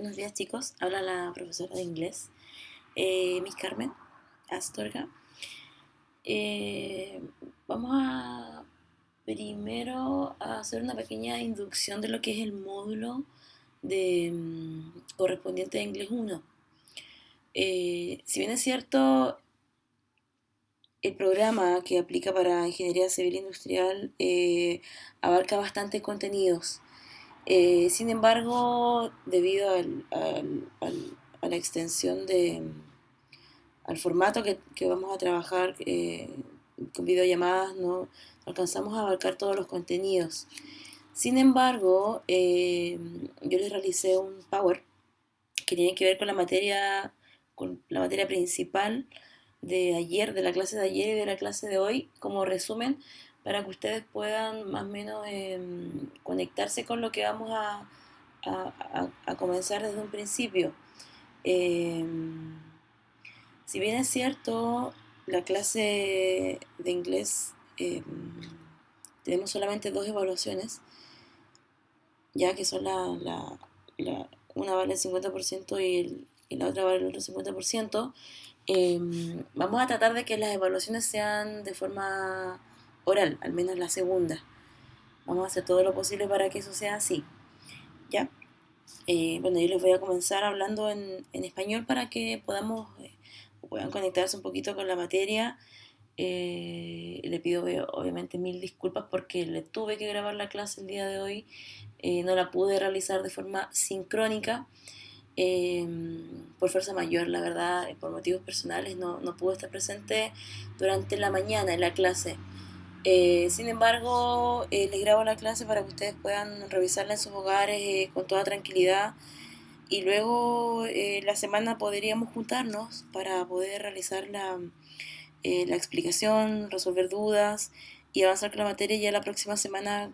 Buenos días chicos, habla la profesora de inglés, Miss Carmen Astorga. Eh, Vamos a primero a hacer una pequeña inducción de lo que es el módulo de correspondiente a inglés 1. Si bien es cierto, el programa que aplica para ingeniería civil industrial abarca bastante contenidos. Sin embargo, debido a la extensión al formato que vamos a trabajar con videollamadas, no alcanzamos a abarcar todos los contenidos. Sin embargo, yo les realicé un Power que tiene que ver con la materia principal de ayer, de la clase de ayer y de la clase de hoy, como resumen, para que ustedes puedan más o menos conectarse con lo que vamos a comenzar desde un principio. Eh, si bien es cierto, la clase de inglés tenemos solamente dos evaluaciones, ya que son una vale el 50% y la otra vale el otro 50%. Vamos a tratar de que las evaluaciones sean de forma oral, al menos la segunda. Vamos a hacer todo lo posible para que eso sea así, ¿ya? Bueno, yo les voy a comenzar hablando en español para que puedan conectarse un poquito con la materia. Le pido obviamente mil disculpas porque le tuve que grabar la clase el día de hoy. No la pude realizar de forma sincrónica eh, por fuerza mayor, la verdad, por motivos personales no pude estar presente durante la mañana en la clase. Sin embargo, les grabo la clase para que ustedes puedan revisarla en sus hogares con toda tranquilidad y luego la semana podríamos juntarnos para poder realizar la explicación, resolver dudas y avanzar con la materia. Ya la próxima semana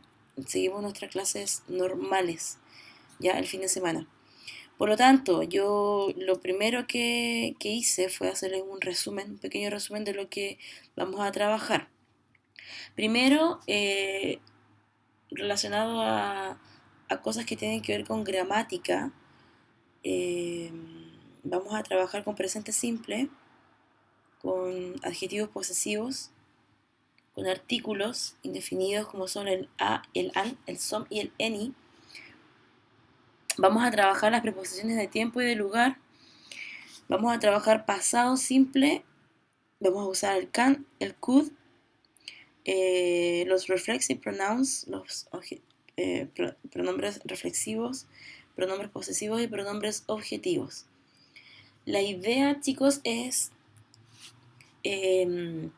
seguimos nuestras clases normales, ya el fin de semana. Por lo tanto, yo lo primero que hice fue hacerles un pequeño resumen de lo que vamos a trabajar. Primero, relacionado a cosas que tienen que ver con gramática, eh, vamos a trabajar con presente simple, con adjetivos posesivos, con artículos indefinidos como son el a, el an, el som y el any. Vamos a trabajar las preposiciones de tiempo y de lugar. Vamos a trabajar pasado simple. Vamos a usar el can, el could, los reflexive pronouns, pronombres reflexivos, pronombres posesivos y pronombres objetivos. La idea, chicos, es eh,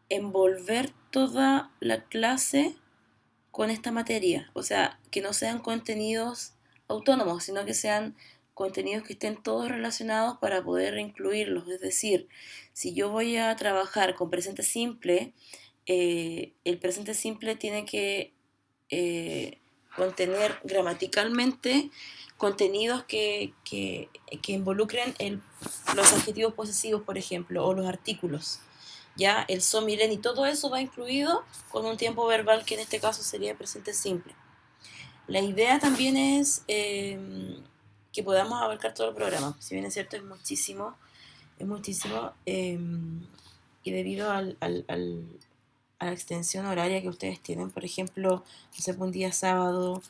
envolver toda la clase con esta materia. O sea, que no sean contenidos autónomos, sino que sean contenidos que estén todos relacionados para poder incluirlos. Es decir, si yo voy a trabajar con presente simple, el presente simple tiene que contener gramaticalmente contenidos que involucren los adjetivos posesivos, por ejemplo, o los artículos. Ya el so, milen y todo eso va incluido con un tiempo verbal que en este caso sería presente simple. La idea también es que podamos abarcar todo el programa. Si bien es cierto, es muchísimo y debido a la extensión horaria que ustedes tienen, por ejemplo, no sé, un día sábado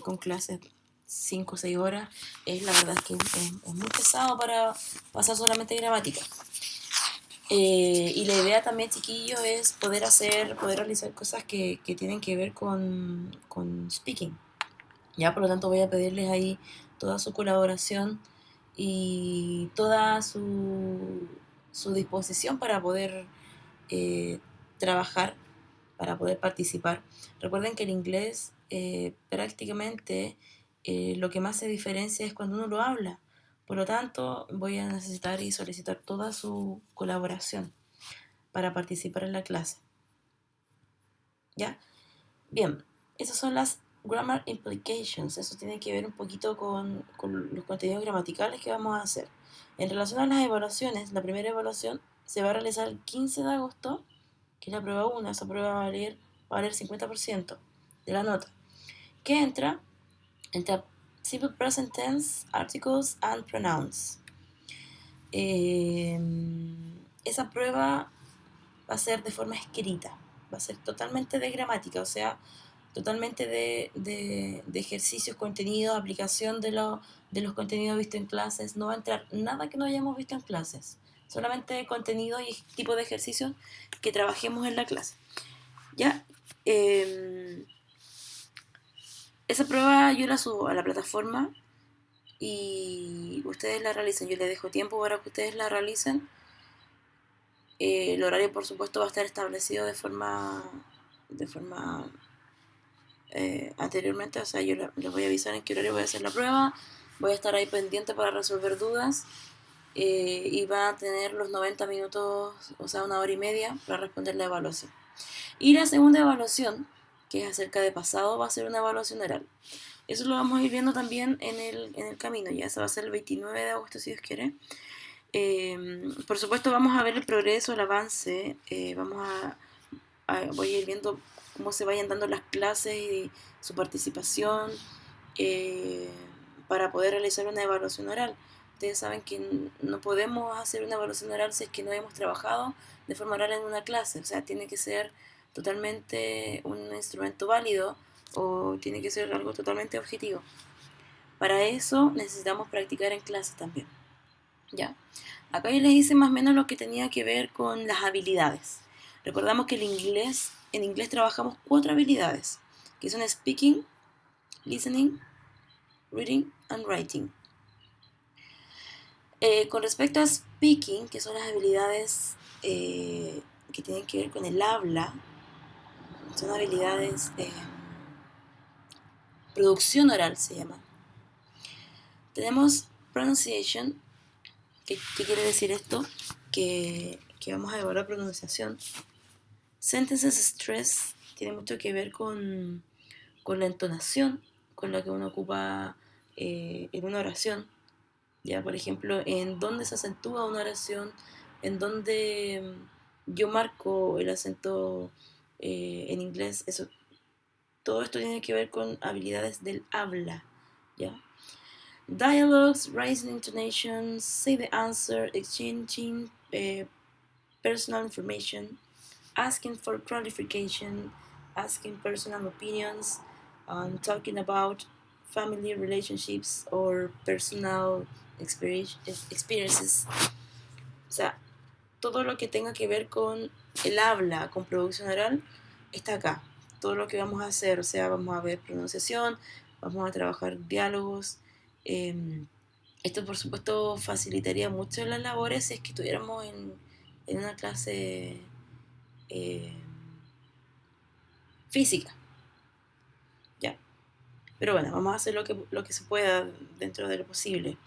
con clases 5 o 6 horas, la verdad es que es muy pesado para pasar solamente gramática. Y la idea también, chiquillos, es poder realizar cosas que tienen que ver con speaking. Ya, por lo tanto, voy a pedirles ahí toda su colaboración y toda su disposición para poder trabajar, para poder participar. Recuerden que el inglés prácticamente lo que más se diferencia es cuando uno lo habla. Por lo tanto, voy a necesitar y solicitar toda su colaboración para participar en la clase. ¿Ya? Bien, esas son las grammar implications. Eso tiene que ver un poquito con los contenidos gramaticales que vamos a hacer. En relación a las evaluaciones, la primera evaluación se va a realizar el 15 de agosto, que es la prueba 1. Esa prueba va a valer 50% de la nota. ¿Qué entra? Entra simple present tense, articles and pronouns. Esa prueba va a ser de forma escrita, va a ser totalmente de gramática, o sea, totalmente de ejercicios, contenidos, aplicación de los contenidos vistos en clases. No va a entrar nada que no hayamos visto en clases, solamente contenido y tipo de ejercicios que trabajemos en la clase. ¿Ya? Esa prueba yo la subo a la plataforma y ustedes la realicen. Yo les dejo tiempo para que ustedes la realicen. El horario, por supuesto, va a estar establecido de forma anteriormente. O sea, yo les voy a avisar en qué horario voy a hacer la prueba. Voy a estar ahí pendiente para resolver dudas. Y van a tener los 90 minutos, o sea, 1 hora y media para responder la evaluación. Y la segunda evaluación, que es acerca de pasado, va a ser una evaluación oral. Eso lo vamos a ir viendo también en el camino. Ya se va a ser el 29 de agosto, si Dios quiere. Por supuesto, vamos a ver el progreso, el avance. Voy a ir viendo cómo se vayan dando las clases y su participación eh, para poder realizar una evaluación oral. Ustedes saben que no podemos hacer una evaluación oral si es que no hemos trabajado de forma oral en una clase. O sea, tiene que ser totalmente un instrumento válido o tiene que ser algo totalmente objetivo. Para eso necesitamos practicar en clase también. ¿Ya? Acá yo les hice más o menos lo que tenía que ver con las habilidades. Recordamos que en inglés trabajamos 4 habilidades, que son speaking, listening, reading and writing. Con respecto a speaking, que son las habilidades que tienen que ver con el habla, son habilidades, producción oral se llama. Tenemos pronunciation, ¿qué quiere decir esto? Que vamos a evaluar pronunciación. Sentences stress tiene mucho que ver con la entonación con la que uno ocupa en una oración. Ya, por ejemplo, en dónde se acentúa una oración, en dónde yo marco el acento en inglés. Eso, todo esto tiene que ver con habilidades del habla. ¿Ya? Dialogues, raising intonation, say the answer, exchanging personal information, asking for clarification, asking personal opinions, talking about family relationships or personal experiences. O sea, todo lo que tenga que ver con el habla, con producción oral, está acá. Todo lo que vamos a hacer, o sea, vamos a ver pronunciación, vamos a trabajar diálogos. Esto, por supuesto, facilitaría mucho las labores si es que estuviéramos en una clase eh, física, ¿ya? Pero bueno, vamos a hacer lo que se pueda dentro de lo posible.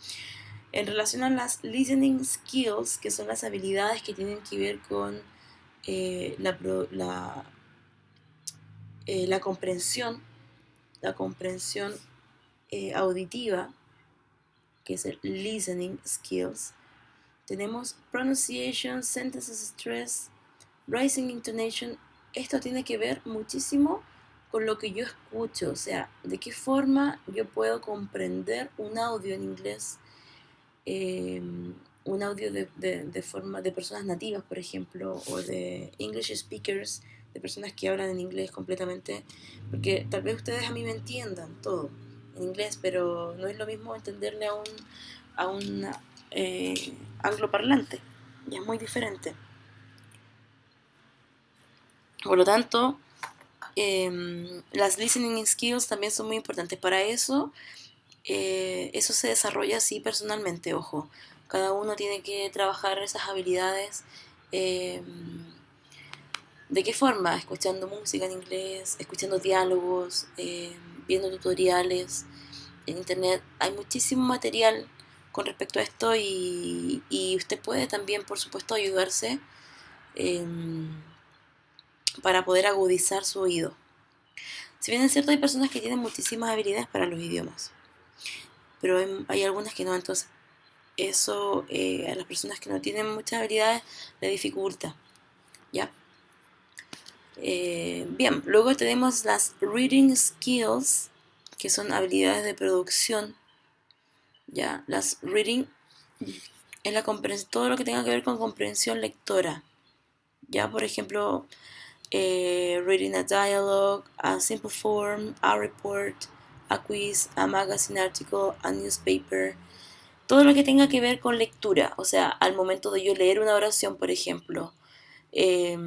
En relación a las listening skills, que son las habilidades que tienen que ver con la comprensión, auditiva, que es el listening skills, tenemos pronunciation, sentences stress, rising intonation. Esto tiene que ver muchísimo con lo que yo escucho, o sea, de qué forma yo puedo comprender un audio en inglés, eh, un audio de forma de personas nativas, por ejemplo, o de English speakers, de personas que hablan en inglés completamente, porque tal vez ustedes a mí me entiendan todo en inglés, pero no es lo mismo entenderle a un angloparlante, ya es muy diferente. Por lo tanto, las listening skills también son muy importantes. Para eso, eso se desarrolla así personalmente, ojo. Cada uno tiene que trabajar esas habilidades. eh, ¿De qué forma? Escuchando música en inglés, escuchando diálogos, viendo tutoriales. En internet hay muchísimo material con respecto a esto y usted puede también, por supuesto, ayudarse eh, para poder agudizar su oído. Si bien es cierto, hay personas que tienen muchísimas habilidades para los idiomas, pero hay algunas que no, entonces eso a las personas que no tienen muchas habilidades le dificulta, ¿ya? Bien, luego tenemos las reading skills, que son habilidades de producción. Ya, las reading es todo lo que tenga que ver con comprensión lectora. Ya, por ejemplo, reading a dialogue, a simple form, a report, a quiz, a magazine article, a newspaper. Todo lo que tenga que ver con lectura, o sea, al momento de yo leer una oración, por ejemplo, eh,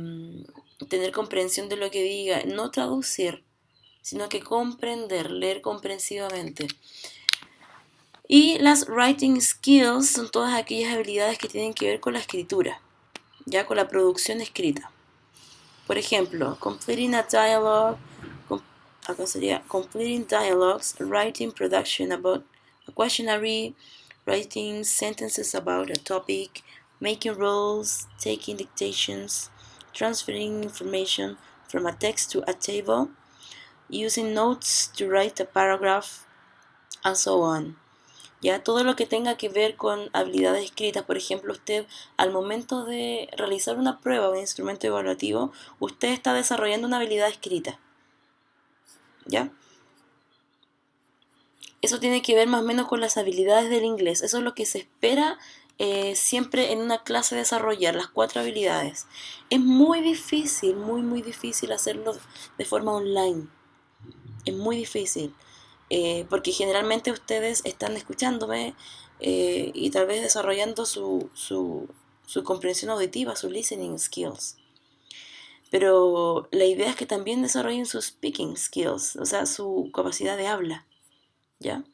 tener comprensión de lo que diga, no traducir, sino que comprender, leer comprensivamente. Y las writing skills son todas aquellas habilidades que tienen que ver con la escritura, ya con la producción escrita. Por ejemplo, completing a dialogue, acá sería completing dialogues, writing production about a questionnaire, writing sentences about a topic, making rules, taking dictations, transferring information from a text to a table, using notes to write a paragraph, and so on. Ya todo lo que tenga que ver con habilidades escritas, por ejemplo, usted al momento de realizar una prueba o un instrumento evaluativo, usted está desarrollando una habilidad escrita. ¿Ya? Eso tiene que ver más o menos con las habilidades del inglés. Eso es lo que se espera siempre en una clase desarrollar, las 4 habilidades. Es muy difícil, muy difícil hacerlo de forma online. Es muy difícil. Porque generalmente ustedes están escuchándome y tal vez desarrollando su comprensión auditiva, su listening skills. Pero la idea es que también desarrollen sus speaking skills, o sea, su capacidad de habla, ¿ya?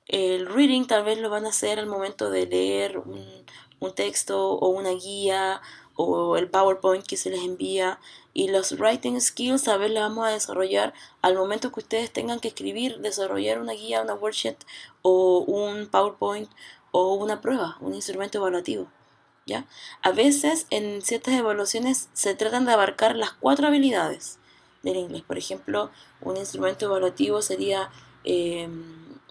El reading tal vez lo van a hacer al momento de leer un texto o una guía o el PowerPoint que se les envía. Y los writing skills tal vez las vamos a desarrollar al momento que ustedes tengan que escribir, desarrollar una guía, una worksheet o un PowerPoint o una prueba, un instrumento evaluativo. ¿Ya? A veces en ciertas evaluaciones se tratan de abarcar las 4 habilidades del inglés. Por ejemplo, un instrumento evaluativo sería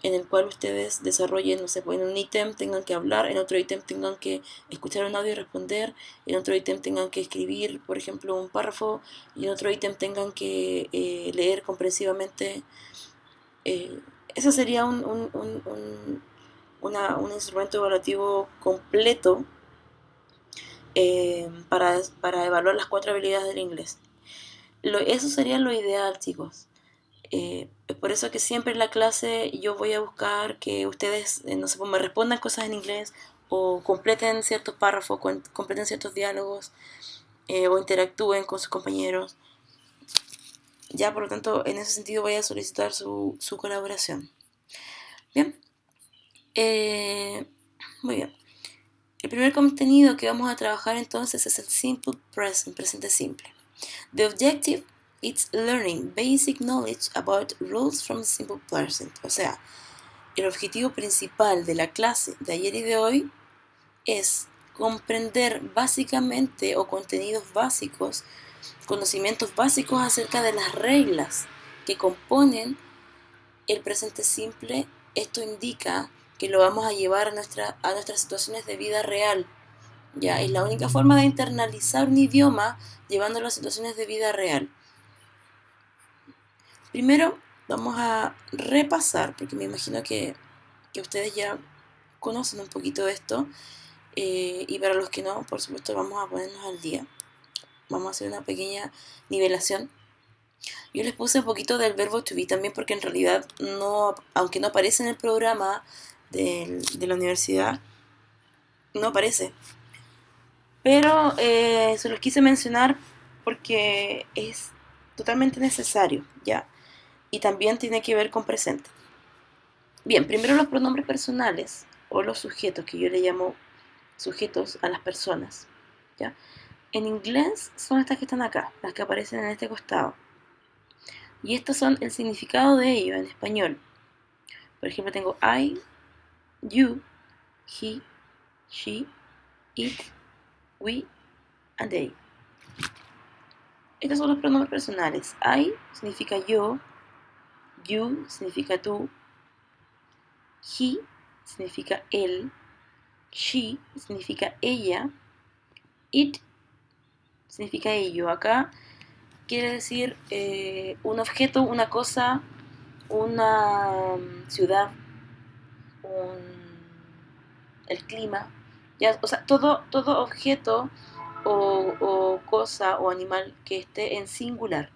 en el cual ustedes desarrollen, no sé, pues en un ítem tengan que hablar, en otro ítem tengan que escuchar un audio y responder, en otro ítem tengan que escribir, por ejemplo, un párrafo, y en otro ítem tengan que leer comprensivamente. Eso sería un instrumento evaluativo completo para evaluar las 4 habilidades del inglés. Eso sería lo ideal, chicos. Es por eso que siempre en la clase yo voy a buscar que ustedes, no sé, pues me respondan cosas en inglés o completen ciertos párrafos, completen ciertos diálogos o interactúen con sus compañeros. Ya, por lo tanto, en ese sentido voy a solicitar su colaboración. Bien. Muy bien. El primer contenido que vamos a trabajar entonces es el simple present, presente simple. The objective is learning basic knowledge about rules from simple present. O sea, el objetivo principal de la clase de ayer y de hoy es comprender básicamente o contenidos básicos, conocimientos básicos acerca de las reglas que componen el presente simple. Esto indica que lo vamos a llevar a nuestras situaciones de vida real. Ya, es la única forma de internalizar un idioma llevándolo a situaciones de vida real. Primero vamos a repasar, porque me imagino que ustedes ya conocen un poquito de esto, y para los que no, por supuesto vamos a ponernos al día. Vamos a hacer una pequeña nivelación. Yo les puse un poquito del verbo to be también porque en realidad no, aunque no aparece en el programa de la universidad, no aparece. Pero se los quise mencionar porque es totalmente necesario, ¿ya? Y también tiene que ver con presente. Bien, primero los pronombres personales o los sujetos, que yo le llamo sujetos a las personas, ¿ya? En inglés son estas que están acá, las que aparecen en este costado. Y estos son el significado de ellos en español. Por ejemplo, tengo I, you, he, she, it, we, and they. Estos son los pronombres personales. I significa yo, you significa tú, he significa él, she significa ella, it significa ello. Acá quiere decir un objeto, una cosa una ciudad, el clima, ya, o sea, todo objeto o cosa o animal que esté en singular,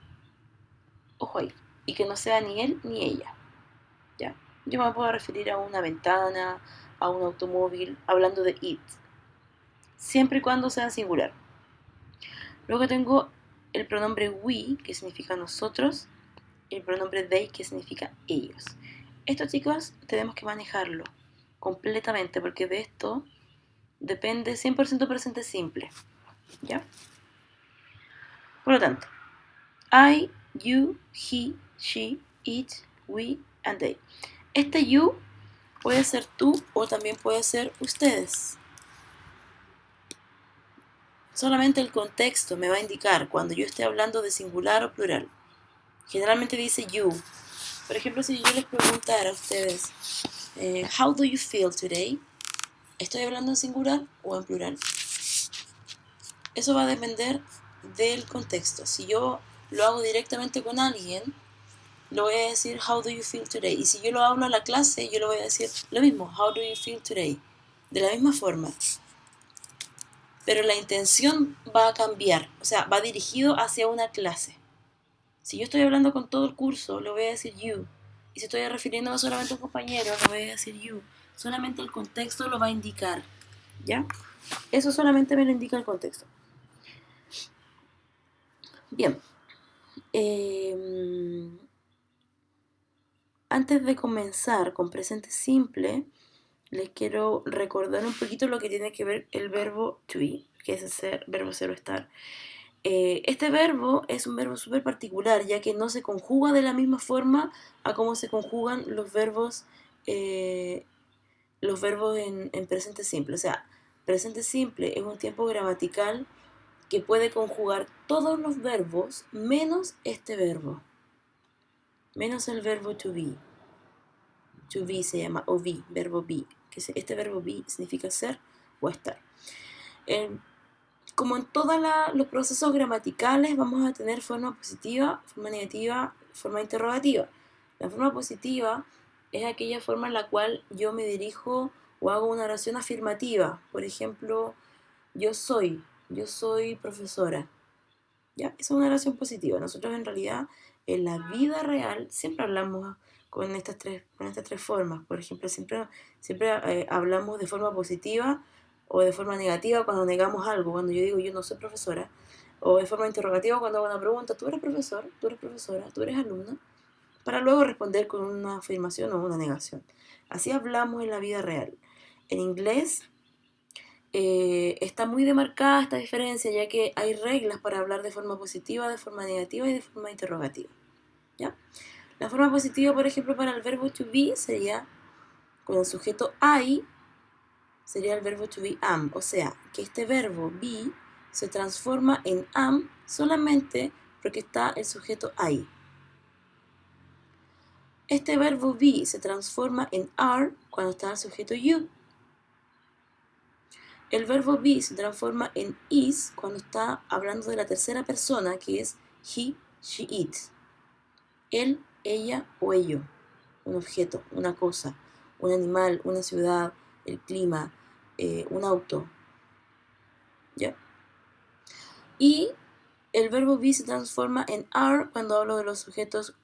ojo ahí, y que no sea ni él ni ella, ¿ya? Yo me puedo referir a una ventana, a un automóvil, hablando de it, siempre y cuando sea en singular. Luego tengo el pronombre we, que significa nosotros, y el pronombre they, que significa ellos. Esto, chicos, tenemos que manejarlo completamente, porque de esto depende 100% presente simple, ¿ya? Por lo tanto, I, you, he, she, it, we, and they. Este you puede ser tú o también puede ser ustedes. Solamente el contexto me va a indicar cuando yo esté hablando de singular o plural. Generalmente dice you. Por ejemplo, si yo les preguntara a ustedes, how do you feel today? ¿Estoy hablando en singular o en plural? Eso va a depender del contexto. Si yo lo hago directamente con alguien, le voy a decir how do you feel today. Y si yo lo hablo a la clase, yo le voy a decir lo mismo, how do you feel today. De la misma forma. Pero la intención va a cambiar, o sea, va dirigido hacia una clase. Si yo estoy hablando con todo el curso, le voy a decir you. Y si estoy refiriendo solamente a un compañero, le voy a decir you. Solamente el contexto lo va a indicar, ¿ya? Eso solamente me lo indica el contexto. Bien. Antes de comenzar con presente simple, les quiero recordar un poquito lo que tiene que ver el verbo to be, que es el verbo ser o estar. Este verbo es un verbo súper particular, ya que no se conjuga de la misma forma a cómo se conjugan los verbos en presente simple. O sea, presente simple es un tiempo gramatical que puede conjugar todos los verbos menos este verbo, menos el verbo to be. To be se llama o be, verbo be, que este verbo be significa ser o estar. Como en todos los procesos gramaticales, vamos a tener forma positiva, forma negativa, forma interrogativa. La forma positiva es aquella forma en la cual yo me dirijo o hago una oración afirmativa. Por ejemplo, yo soy profesora. ¿Ya? Esa es una oración positiva. Nosotros en realidad en la vida real siempre hablamos con estas tres formas. Por ejemplo, siempre hablamos de forma positiva o de forma negativa cuando negamos algo, cuando yo digo yo no soy profesora, o de forma interrogativa cuando hago una pregunta, ¿tú eres profesor? ¿Tú eres profesora? ¿Tú eres alumna? Para luego responder con una afirmación o una negación. Así hablamos en la vida real. En inglés está muy demarcada esta diferencia, ya que hay reglas para hablar de forma positiva, de forma negativa y de forma interrogativa, ¿ya? La forma positiva, por ejemplo, para el verbo to be sería con el sujeto I, sería el verbo to be am, o sea, que este verbo be se transforma en am solamente porque está el sujeto I. Este verbo be se transforma en are cuando está el sujeto you. El verbo be se transforma en is cuando está hablando de la tercera persona, que es he, she, it. Él, ella o ello. Un objeto, una cosa, un animal, una ciudad, el clima, un auto. ¿Ya? Y el verbo be se transforma en are cuando hablo de los sujetos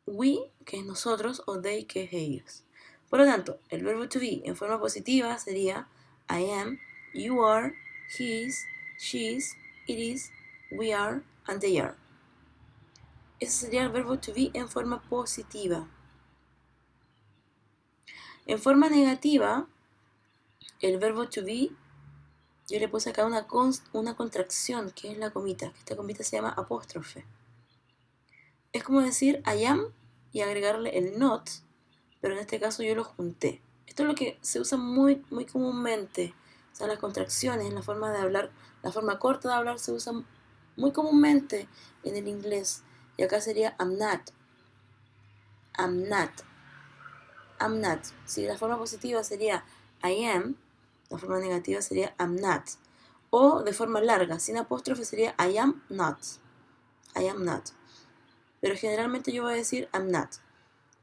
we, que es nosotros, o they, que es ellos. Por lo tanto, el verbo to be en forma positiva sería I am, you are, he is, she is, it is, we are, and they are. Ese sería el verbo to be en forma positiva. En forma negativa, el verbo to be, yo le puse acá una contracción, que es la comita, que esta comita se llama apóstrofe. Es como decir I am y agregarle el not, pero en este caso yo lo junté. Esto es lo que se usa muy, muy comúnmente. O sea, las contracciones, la forma de hablar, la forma corta de hablar se usa muy comúnmente en el inglés. Y acá sería I'm not. I'm not. I'm not. Si la forma positiva sería I am, la forma negativa sería I'm not. O de forma larga, sin apóstrofe sería I am not. I am not. Pero generalmente yo voy a decir I'm not.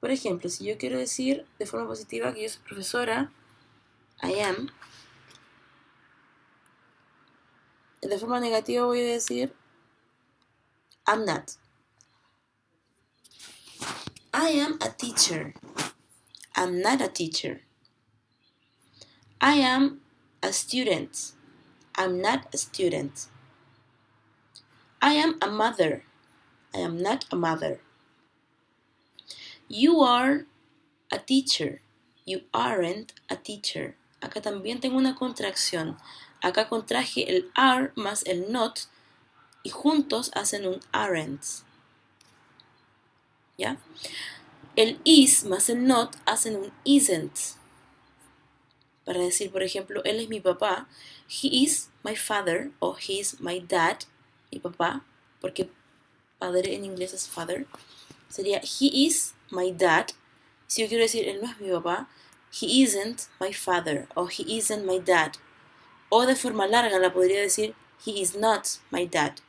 Por ejemplo, si yo quiero decir de forma positiva que yo soy profesora, I am. De forma negativa voy a decir I'm not. I am a teacher. I'm not a teacher. I am a student. I'm not a student. I am a mother. I am not a mother. You are a teacher. You aren't a teacher. Acá también tengo una contracción. Acá contraje el are más el not y juntos hacen un aren't. ¿Ya? El is más el not hacen un isn't. Para decir, por ejemplo, él es mi papá. He is my father o he is my dad. Mi papá, porque padre en inglés es father. Sería he is my dad. Si yo quiero decir él no es mi papá, he isn't my father o he isn't my dad. O de forma larga la podría decir he is not my dad.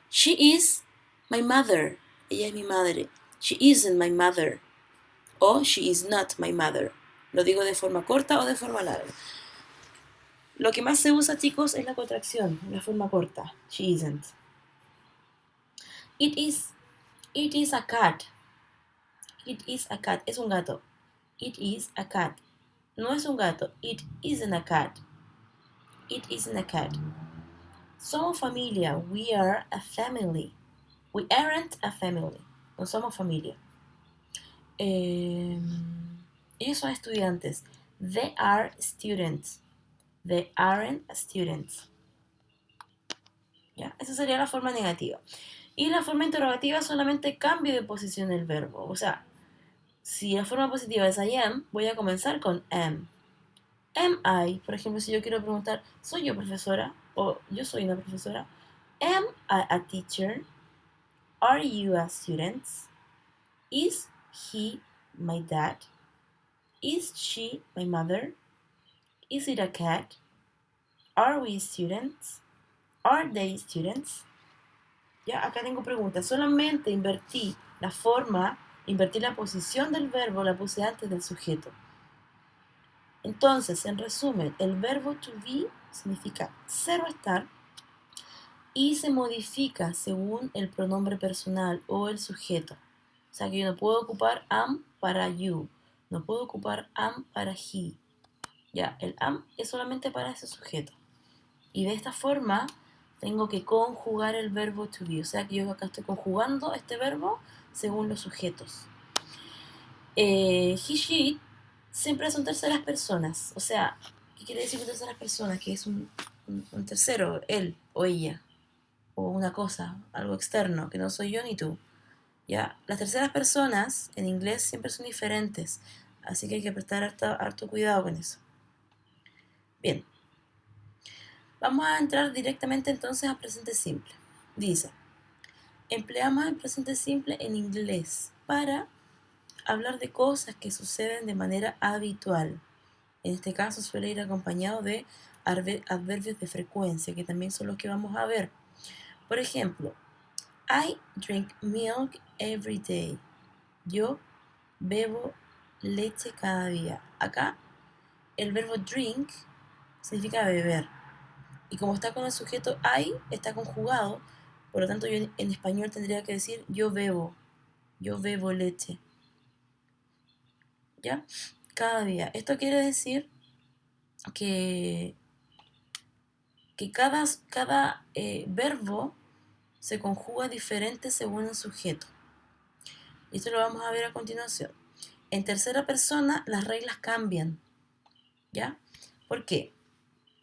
She is my mother. Ella es mi madre. She isn't my mother. O she is not my mother. Lo digo de forma corta o de forma larga. Lo que más se usa, chicos, es la contracción, la forma corta. She isn't. It is a cat. It is a cat. Es un gato. It is a cat. No es un gato. It isn't a cat. It isn't a cat. Somos familia. We are a family. We aren't a family. No somos familia. Ellos son estudiantes. They are students. They aren't students. ¿Ya? Esa sería la forma negativa. Y la forma interrogativa solamente cambio de posición del verbo. O sea, si la forma positiva es I am, voy a comenzar con am. Am I? Por ejemplo, si yo quiero preguntar, ¿soy yo profesora? O yo soy una profesora. Am I a teacher? Are you a student? Is he my dad? Is she my mother? Is it a cat? Are we students? Are they students? Ya, acá tengo preguntas. Solamente invertí la forma, invertí la posición del verbo, la puse antes del sujeto. Entonces, en resumen, el verbo to be significa ser o estar y se modifica según el pronombre personal o el sujeto. O sea que yo no puedo ocupar am para you, no puedo ocupar am para he. Ya, el am es solamente para ese sujeto. Y de esta forma tengo que conjugar el verbo to be. O sea que yo acá estoy conjugando este verbo según los sujetos. He, she, siempre son terceras personas. O sea, ¿qué quiere decir con terceras personas? Que es un tercero, él o ella. O una cosa, algo externo, que no soy yo ni tú. ¿Ya? Las terceras personas en inglés siempre son diferentes. Así que hay que prestar harto cuidado con eso. Bien. Vamos a entrar directamente entonces a presente simple. Dice, empleamos el presente simple en inglés para hablar de cosas que suceden de manera habitual. En este caso suele ir acompañado de adverbios de frecuencia, que también son los que vamos a ver. Por ejemplo, I drink milk every day. Yo bebo leche cada día. Acá el verbo drink significa beber. Y como está con el sujeto I, está conjugado. Por lo tanto, yo en español tendría que decir yo bebo leche. ¿Ya? Cada día. Esto quiere decir que cada verbo se conjuga diferente según el sujeto. Y esto lo vamos a ver a continuación. En tercera persona las reglas cambian. ¿Ya? ¿Por qué?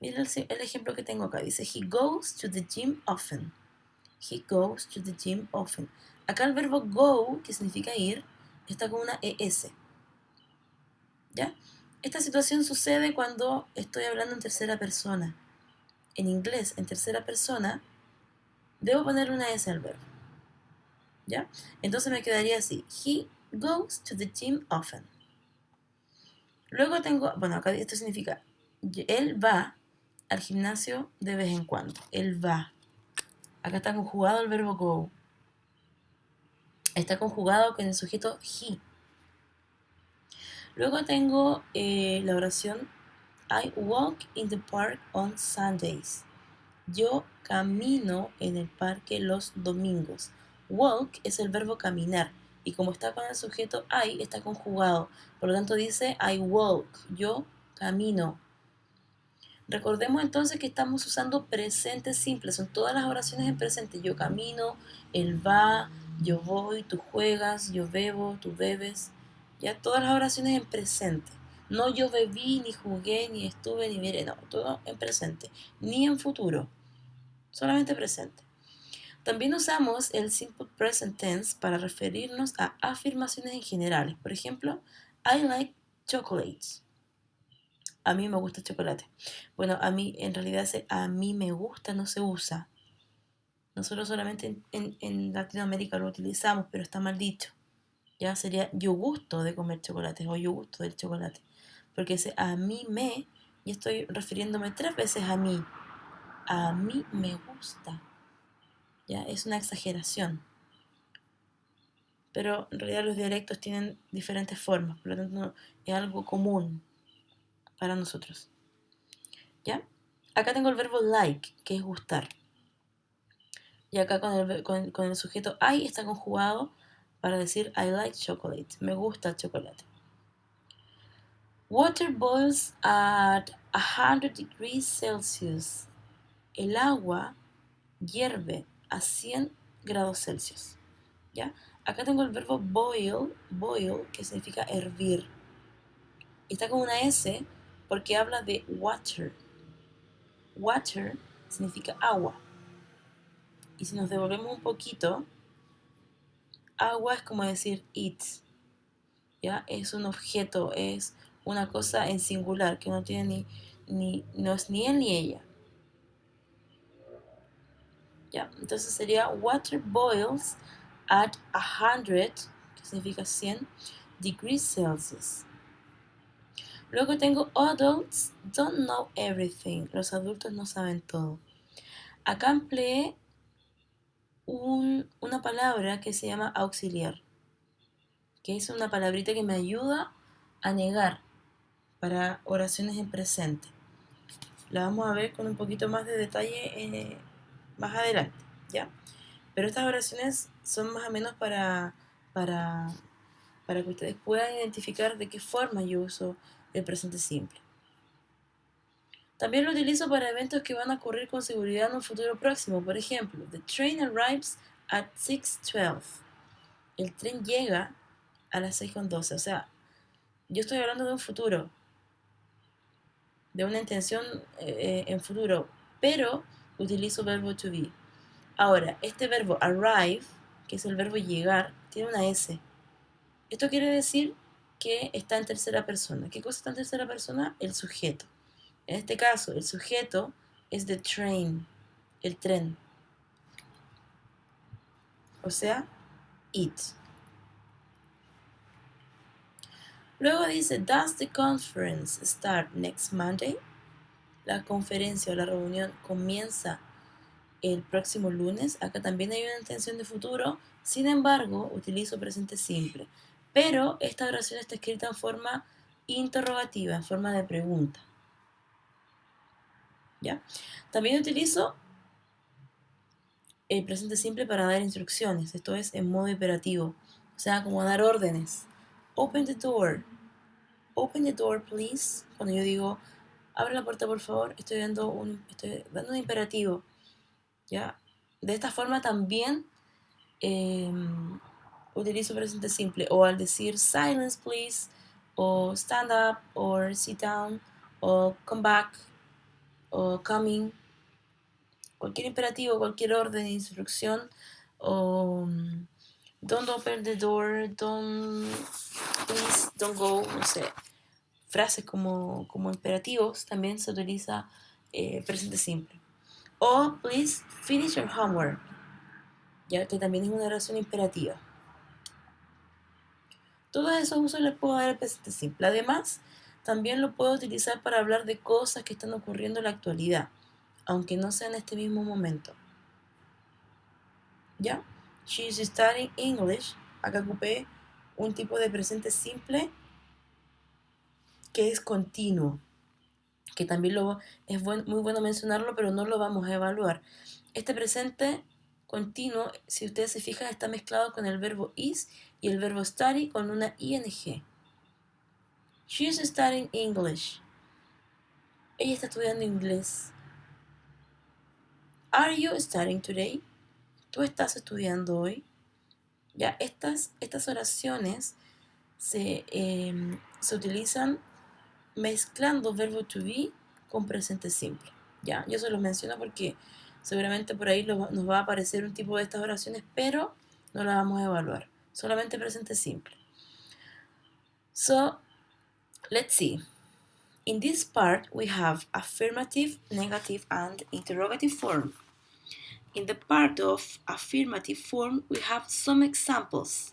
Mira el ejemplo que tengo acá. Dice, he goes to the gym often. He goes to the gym often. Acá el verbo go, que significa ir, está con una ES. ¿Ya? Esta situación sucede cuando estoy hablando en tercera persona. En inglés, en tercera persona, debo poner una S al verbo. ¿Ya? Entonces me quedaría así. He goes to the gym often. Luego tengo, bueno, acá esto significa, él va al gimnasio de vez en cuando. Él va. Acá está conjugado el verbo go. Está conjugado con el sujeto he. Luego tengo la oración I walk in the park on Sundays. Yo camino en el parque los domingos. Walk es el verbo caminar y como está con el sujeto I, está conjugado. Por lo tanto dice I walk. Yo camino. Recordemos entonces que estamos usando presente simple. Son todas las oraciones en presente. Yo camino, él va, yo voy, tú juegas, yo bebo, tú bebes. Ya todas las oraciones en presente. No yo bebí, ni jugué, ni estuve, ni miré. No, todo en presente. Ni en futuro. Solamente presente. También usamos el simple present tense para referirnos a afirmaciones en generales. Por ejemplo, I like chocolates. A mí me gusta el chocolate. Bueno, a mí en realidad ese a mí me gusta no se usa. Nosotros solamente en Latinoamérica lo utilizamos, pero está mal dicho. Ya sería yo gusto de comer chocolate o yo gusto del chocolate. Porque ese a mí me, y estoy refiriéndome 3 veces a mí. A mí me gusta. Ya es una exageración. Pero en realidad los dialectos tienen diferentes formas, por lo tanto no, es algo común para nosotros. ¿Ya? Acá tengo el verbo like, que es gustar. Y acá con el sujeto I está conjugado para decir I like chocolate. Me gusta el chocolate. Water boils at 100 degrees Celsius. El agua hierve a 100 grados Celsius. ¿Ya? Acá tengo el verbo boil, que significa hervir. Está con una S porque habla de water. Water significa agua. Y si nos devolvemos un poquito, agua es como decir it. ¿Ya? Es un objeto, es una cosa en singular que no tiene no es ni él ni ella. ¿Ya? Entonces sería water boils at 100, que significa 100 degrees Celsius. Luego tengo adults don't know everything. Los adultos no saben todo. Acá empleé una palabra que se llama auxiliar, que es una palabrita que me ayuda a negar para oraciones en presente. La vamos a ver con un poquito más de detalle más adelante, ¿ya? Pero estas oraciones son más o menos para, para que ustedes puedan identificar de qué forma yo uso el presente simple. También lo utilizo para eventos que van a ocurrir con seguridad en un futuro próximo. Por ejemplo, the train arrives at 6:12. El tren llega a las 6:12. O sea, yo estoy hablando de un futuro, de una intención en futuro, pero utilizo verbo to be. Ahora, este verbo arrive, que es el verbo llegar, tiene una S. Esto quiere decir que está en tercera persona. ¿Qué cosa está en tercera persona? El sujeto. En este caso, el sujeto es the train, el tren. O sea, it. Luego dice, does the conference start next Monday? La conferencia o la reunión comienza el próximo lunes. Acá también hay una intención de futuro, sin embargo, utilizo presente simple. Pero esta oración está escrita en forma interrogativa, en forma de pregunta. ¿Ya? También utilizo el presente simple para dar instrucciones, esto es en modo imperativo, o sea, como dar órdenes. Open the door. Open the door, please. Cuando yo digo, abre la puerta, por favor, estoy dando un imperativo. ¿Ya? De esta forma también utilizo presente simple. O al decir silence, please, o stand up, o sit down, o come back, o coming. Cualquier imperativo, cualquier orden, instrucción, o don't open the door, please, don't go, no sé. Frases como imperativos también se utiliza presente simple. O please finish your homework, ya que también es una oración imperativa. Todos esos usos les puedo dar al presente simple. Además, también lo puedo utilizar para hablar de cosas que están ocurriendo en la actualidad, aunque no sea en este mismo momento. ¿Ya? She is studying English acá ocupé un tipo de presente simple que es continuo, que también es muy bueno mencionarlo, pero no lo vamos a evaluar. Este presente continuo, si ustedes se fijan, está mezclado con el verbo is y el verbo study con una ing. She's studying English. Ella está estudiando inglés. Are you studying today? ¿Tú estás estudiando hoy? Ya, estas oraciones se utilizan mezclando verbo to be con presente simple. Ya, yo se los menciono porque seguramente por ahí nos va a aparecer un tipo de estas oraciones, pero no las vamos a evaluar. Solamente presente simple. So, let's see. In this part, we have affirmative, negative, and interrogative form. In the part of affirmative form, we have some examples.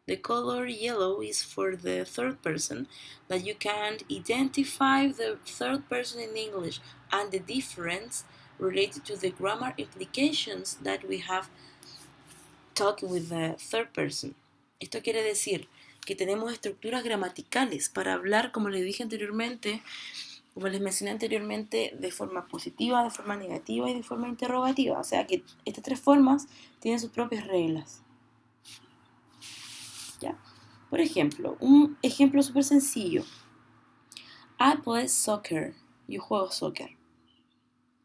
The color yellow is for the third person, that you can identify the third person in English and the difference related to the grammar implications that we have talking with the third person. Esto quiere decir que tenemos estructuras gramaticales para hablar, como les dije anteriormente, como les mencioné anteriormente, de forma positiva, de forma negativa y de forma interrogativa. O sea que estas tres formas tienen sus propias reglas. ¿Ya? Por ejemplo, un ejemplo súper sencillo. I play soccer. Yo juego soccer.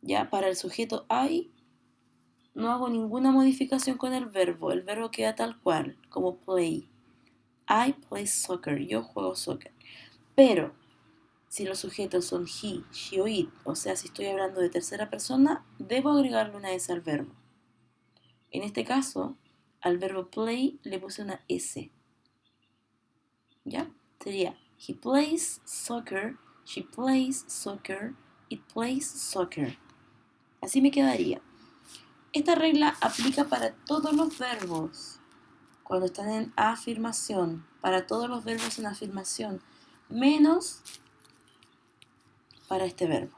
¿Ya? Para el sujeto I no hago ninguna modificación con el verbo. El verbo queda tal cual, como play. I play soccer. Yo juego soccer. Pero si los sujetos son he, she o it, o sea, si estoy hablando de tercera persona, debo agregarle una S al verbo. En este caso, al verbo play le puse una S. ¿Ya? Sería he plays soccer, she plays soccer, it plays soccer. Así me quedaría. Esta regla aplica para todos los verbos cuando están en afirmación, para todos los verbos en afirmación, menos para este verbo,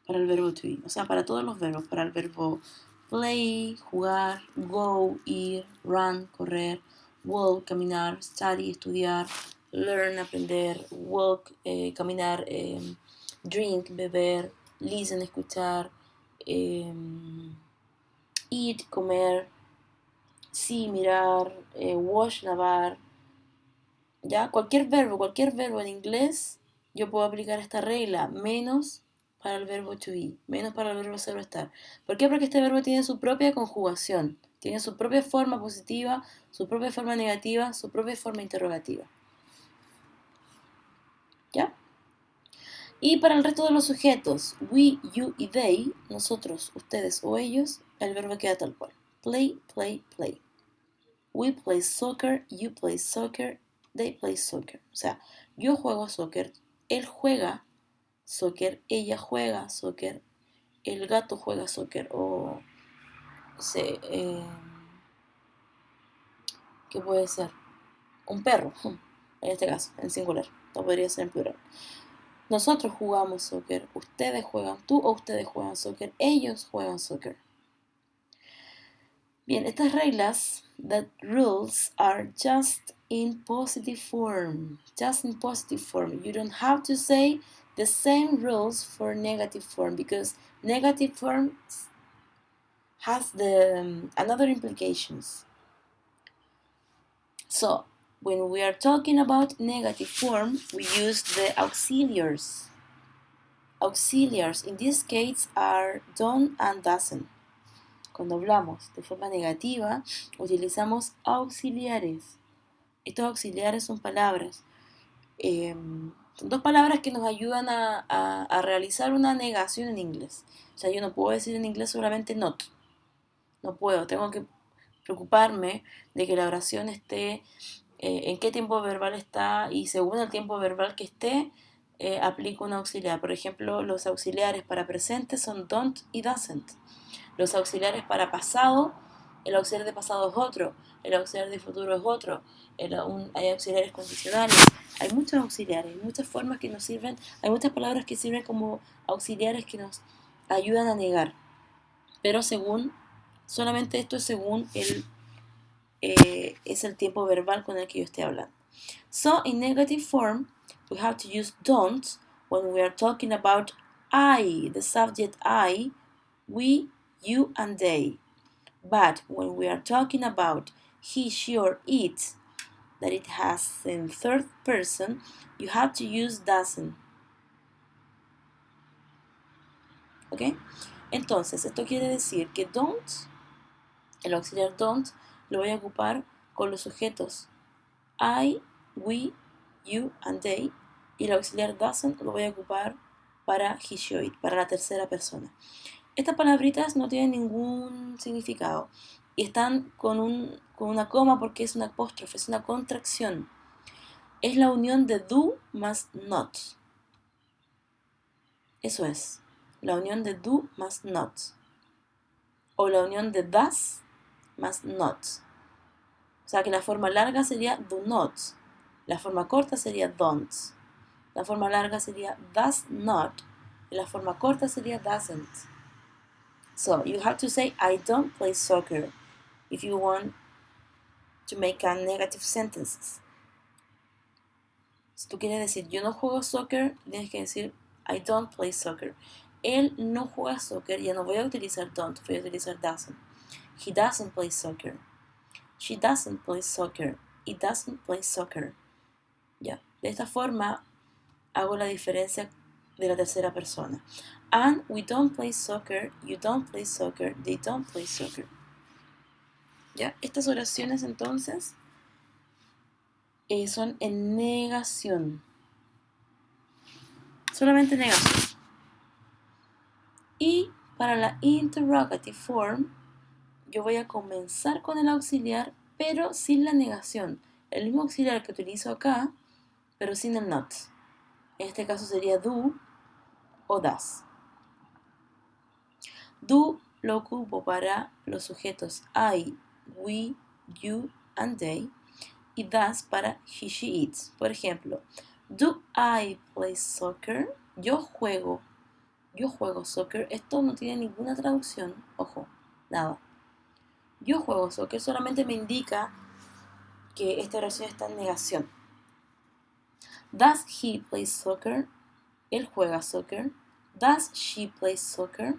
para el verbo to be. O sea, para todos los verbos, para el verbo play, jugar, go, ir, run, correr, walk, caminar, study, estudiar, learn, aprender, walk, caminar, drink, beber, listen, escuchar, eat, comer, see, mirar, wash, lavar. ¿Ya? Cualquier verbo en inglés, yo puedo aplicar esta regla, menos para el verbo to be, menos para el verbo ser o estar. ¿Por qué? Porque este verbo tiene su propia conjugación, tiene su propia forma positiva, su propia forma negativa, su propia forma interrogativa. ¿Ya? Y para el resto de los sujetos, we, you y they, nosotros, ustedes o ellos, el verbo queda tal cual. Play, play, play. We play soccer, you play soccer, they play soccer. O sea, yo juego soccer, él juega soccer, ella juega soccer, el gato juega soccer o ¿qué puede ser? Un perro, en este caso, en singular, no podría ser en plural. Nosotros jugamos soccer, ustedes juegan, tú o ustedes juegan soccer, ellos juegan soccer. Bien, estas reglas, that rules are just in positive form. Just in positive form. You don't have to say the same rules for negative form because negative form has another implications. So, when we are talking about negative form, we use the auxiliaries. Auxiliaries in this case are don't and doesn't. Cuando hablamos de forma negativa, utilizamos auxiliares. Estos auxiliares son palabras. Son dos palabras que nos ayudan a realizar una negación en inglés. O sea, yo no puedo decir en inglés solamente not. No puedo, tengo que preocuparme de que la oración esté, en qué tiempo verbal está y según el tiempo verbal que esté, aplico un auxiliar. Por ejemplo, los auxiliares para presente son don't y doesn't. Los auxiliares para pasado, el auxiliar de pasado es otro, el auxiliar de futuro es otro, hay auxiliares condicionales, hay muchos auxiliares, hay muchas formas que nos sirven, hay muchas palabras que sirven como auxiliares que nos ayudan a negar, pero solamente esto es según es el tiempo verbal con el que yo estoy hablando. So, in negative form, we have to use don't when we are talking about I, the subject I, we, you, and they. But when we are talking about he, she, or it, that it has in third person, you have to use doesn't. ¿Ok? Entonces, esto quiere decir que don't, el auxiliar don't, lo voy a ocupar con los sujetos I, we, you, and they. Y el auxiliar doesn't lo voy a ocupar para he, she, or it, para la tercera persona. Estas palabritas no tienen ningún significado y están con una coma porque es una apóstrofe, es una contracción. Es la unión de do más not. Eso es, la unión de do más not. O la unión de does más not. O sea que la forma larga sería do not. La forma corta sería don't. La forma larga sería does not. Y la forma corta sería doesn't. So you have to say I don't play soccer if you want to make a negative sentences. Si tú quieres decir yo no juego soccer, tienes que decir I don't play soccer. Él no juega soccer, ya no voy a utilizar don't, voy a utilizar doesn't. He doesn't play soccer. She doesn't play soccer. It doesn't play soccer. Ya. De esta forma hago la diferencia de la tercera persona. And we don't play soccer, you don't play soccer, they don't play soccer. ¿Ya? Estas oraciones entonces son en negación. Solamente negación. Y para la interrogative form, yo voy a comenzar con el auxiliar, pero sin la negación. El mismo auxiliar que utilizo acá, pero sin el not. En este caso sería do o does. Do lo ocupo para los sujetos I, we, you, and they. Y does para he, she, it. Por ejemplo, do I play soccer? Yo juego soccer. Esto no tiene ninguna traducción. Ojo, nada. Yo juego soccer solamente me indica que esta oración está en negación. Does he play soccer? Él juega soccer. Does she play soccer?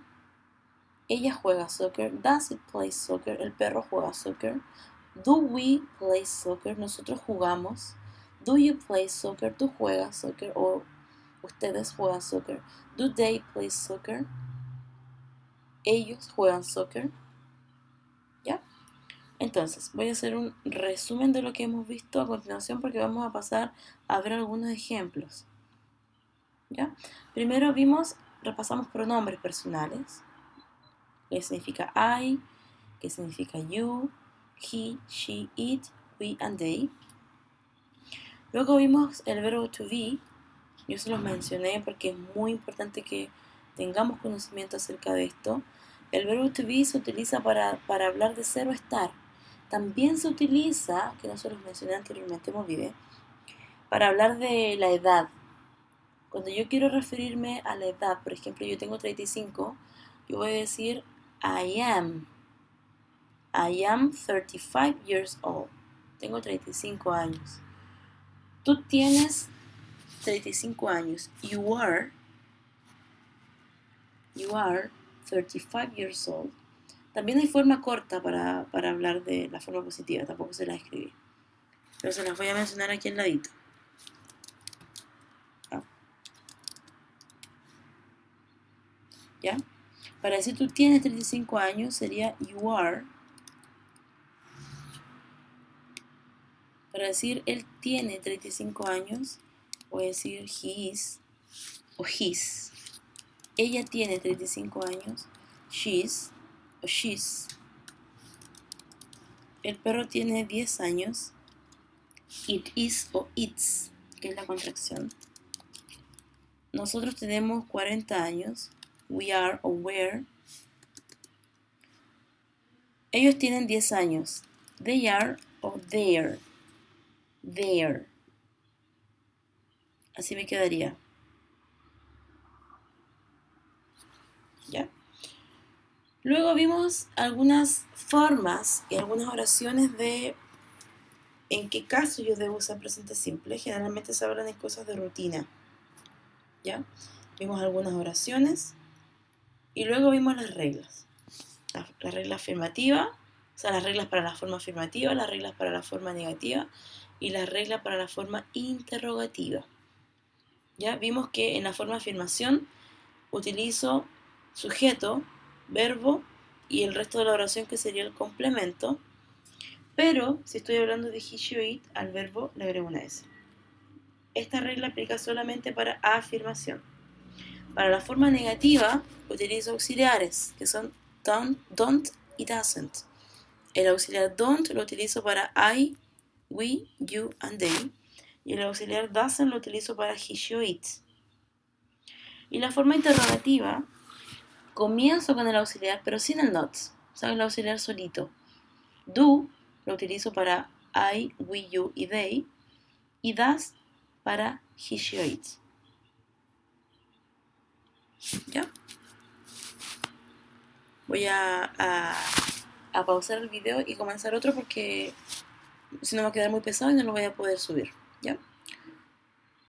Ella juega soccer. Does it play soccer? El perro juega soccer. Do we play soccer? Nosotros jugamos. Do you play soccer? Tú juegas soccer o ustedes juegan soccer. Do they play soccer? Ellos juegan soccer. ¿Ya? Entonces, voy a hacer un resumen de lo que hemos visto a continuación porque vamos a pasar a ver algunos ejemplos. ¿Ya? Primero repasamos pronombres personales. ¿Qué significa I? ¿Qué significa you? He, she, it, we, and they. Luego vimos el verbo to be. Yo se los mencioné porque es muy importante que tengamos conocimiento acerca de esto. El verbo to be se utiliza para hablar de ser o estar. También se utiliza, que no se los mencioné anteriormente, me olvidé, para hablar de la edad. Cuando yo quiero referirme a la edad, por ejemplo, yo tengo 35, yo voy a decir I am 35 years old. Tengo 35 años. Tú tienes 35 años. You are 35 years old. También hay forma corta para hablar de la forma positiva, tampoco se la escribí. Pero se las voy a mencionar aquí al ladito. ¿Ya? Para decir tú tienes 35 años sería you are. Para decir él tiene 35 años, voy a decir he is o his. Ella tiene 35 años, she's o she's. El perro tiene 10 años, it is o its, que es la contracción. Nosotros tenemos 40 años, we are o were. Ellos tienen 10 años, they are o their. There. Así me quedaría. ¿Ya? Luego vimos algunas formas y algunas oraciones de en qué caso yo debo usar presente simple. Generalmente se hablan de cosas de rutina. ¿Ya? Vimos algunas oraciones y luego vimos las reglas. La regla afirmativa, o sea, las reglas para la forma afirmativa, las reglas para la forma negativa y las reglas para la forma interrogativa. ¿Ya? Vimos que en la forma afirmación utilizo sujeto, verbo y el resto de la oración que sería el complemento, pero si estoy hablando de he, she, it, al verbo le agrego una S. Esta regla aplica solamente para afirmación. Para la forma negativa utilizo auxiliares, que son don't y doesn't. El auxiliar don't lo utilizo para I, we, you and they, y el auxiliar doesn't lo utilizo para he, she, it. Y la forma interrogativa, comienzo con el auxiliar, pero sin el not, o sea, el auxiliar solito. Do lo utilizo para I, we, you y they, y does para he, she, it. ¿Ya? Voy a pausar el video y comenzar otro porque si no va a quedar muy pesado y no lo voy a poder subir. ¿Ya?